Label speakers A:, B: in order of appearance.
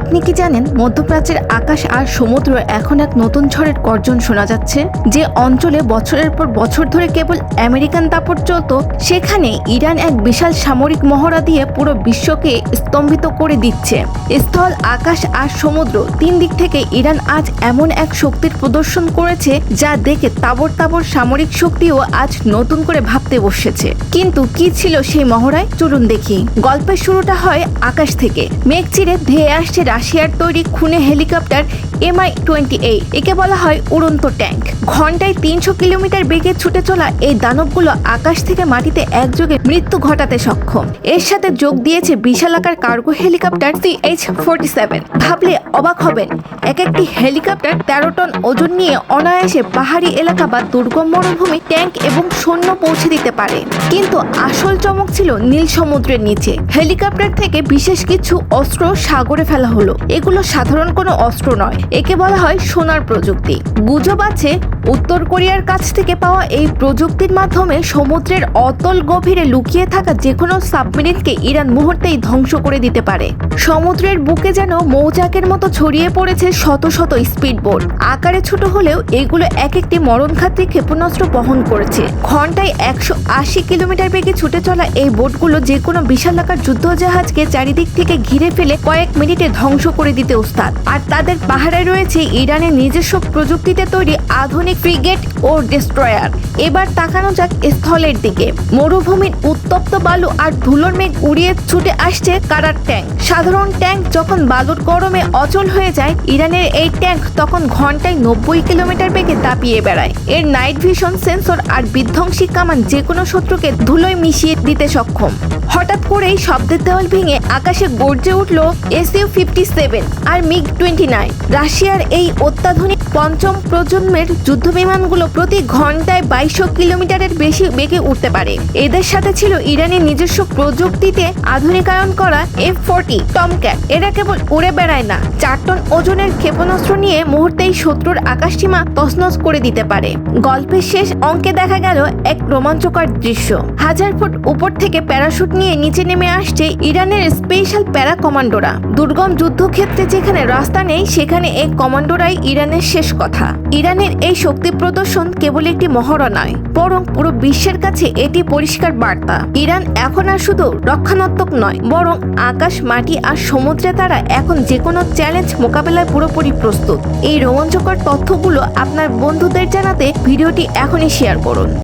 A: আপনি কি জানেন মধ্যপ্রাচ্যের আকাশ আর সমুদ্র এখন এক নতুন ঝড়ের গর্জন শোনা যাচ্ছে? যে অঞ্চলে বছরের পর বছর ধরে কেবল আমেরিকান দাপট চলত, সেখানে ইরান এক বিশাল সামরিক মহড়া দিয়ে পুরো বিশ্বকে স্তম্ভিত করে দিচ্ছে। স্থল, আকাশ আর সমুদ্র তিন দিক থেকে ইরান আজ এমন এক শক্তির প্রদর্শন করেছে যা দেখে তাবড় তাবড় সামরিক শক্তিও আজ নতুন করে ভাবতে বসেছে। কিন্তু কি ছিল সেই মহড়ায়, চলুন দেখি। গল্পের শুরুটা হয় আকাশ থেকে। মেঘ চিরে ধেয়ে আসছে রাশিয়ার তৈরি খুনে হেলিকপ্টার Mi-28। একে বলা হয় উড়ন্ত ট্যাঙ্ক। ঘন্টায় 300 কিলোমিটার বেগে ছুটে চলা এই দানবগুলো আকাশ থেকে মাটিতে একযোগে মৃত্যু ঘটাতে সক্ষম। এর সাথে যোগ দিয়েছে বিশালাকার কার্গো হেলিকপ্টার CH-47। ভাবলে অবাক হবেন, একটি হেলিকপ্টার 13 টন ওজন নিয়ে অনায়াসে পাহাড়ি এলাকা বা দুর্গম মরুভূমি, ট্যাঙ্ক এবং সৈন্য পৌঁছে দিতে পারে। কিন্তু আসল চমক ছিল নীল সমুদ্রের নিচে। হেলিকপ্টার থেকে বিশেষ কিছু অস্ত্র সাগরে ফেলা হলো। এগুলো সাধারণ কোনো অস্ত্র নয়, একে বলা হয় সোনার প্রযুক্তি। গুজব আছে উত্তর কোরিয়ার কাছ থেকে পাওয়া এই প্রযুক্তির মাধ্যমে সমুদ্রের অতল গভীরে লুকিয়ে থাকা যে কোনো সাবমেরিনকে ইরান মুহূর্তেই ধ্বংস করে দিতে পারে। সমুদ্রের বুকে যেন মৌচাকের মতো ছড়িয়ে পড়েছে শত শত স্পিডবোট। আকারে ছোট হলেও এগুলো একটি মরণঘাতী ক্ষেপণাস্ত্র বহন করেছে। ঘন্টায় 180 কিলোমিটার বেগে ছুটে চলা এই বোটগুলো যে কোনো বিশালাকার যুদ্ধজাহাজকে চারিদিক থেকে ঘিরে ফেলে কয়েক মিনিটে ধ্বংস করে দিতে ওস্তাদ। আর তাদের পাহারায় রয়েছে ইরানের নিজস্ব প্রযুক্তিতে তৈরি আধুনিক ফ্রিগেট ও ডেস্ট্রয়ার। এবার তাকানো যাক স্থলের দিকে। মরুভূমির উত্তপ্ত বালু আর ধুলোর মেঘ উড়িয়ে ছুটে আসছে কারার ট্যাঙ্ক। সাধারণ ট্যাঙ্ক যখন বালুর গরমে অচল হয়ে যায়, ইরানের এই ট্যাঙ্ক তখন ঘন্টায় 90 কিলোমিটার বেগে দাপিয়ে বেড়ায়। এর নাইট ভিশন সেন্সর আর বিধ্বংসী কামান যে কোনো শত্রুকে ধুলোয় মিশিয়ে দিতে সক্ষম। হঠাৎ করেই শব্দের দেওয়াল ভেঙে আকাশে গর্জে উঠল Su-57 আর MiG-29। রাশিয়ার এই অত্যাধুনিক পঞ্চম প্রজন্মের যুদ্ধবিমানগুলো প্রতি ঘন্টায় 2200 কিলোমিটারের বেশি বেগে উঠতে পারে। এদের সাথে ছিল ইরানের নিজস্ব প্রযুক্তিতে আধুনিকায়ন করা F-40 টমক্যাট। এরা কেবল উড়ে বেড়ায় না, 4 টন ওজনের ক্ষেপণাস্ত্র নিয়ে মুহূর্তেই শত্রুর আকাশসীমা তছনছ করে দিতে পারে। গল্পের শেষ অঙ্কে দেখা গেল এক রোমাঞ্চকর দৃশ্য। 1000 ফুট উপর থেকে প্যারাশুট নিয়ে নিচে নেমে আসছে ইরানের স্পেশাল প্যারা কমান্ডোরা। দুর্গম যুদ্ধক্ষেত্রে যেখানে রাস্তা নেই, সেখানে এই কমান্ডোরাই ইরানের শেষ কথা। ইরানের এই শক্তি প্রদর্শন কেবল একটি মহড়া নয়, বরং পুরো বিশ্বের কাছে এটি পরিষ্কার বার্তা। ইরান এখন আর শুধু রক্ষণাত্মক নয়, বরং আকাশ, মাটি আর সমুদ্রে তারা এখন যে কোনো চ্যালেঞ্জ মোকাবেলায় পুরোপুরি প্রস্তুত। এই রোমাঞ্চকর তথ্যগুলো আপনার বন্ধুদের জানাতে ভিডিওটি এখনই শেয়ার করুন।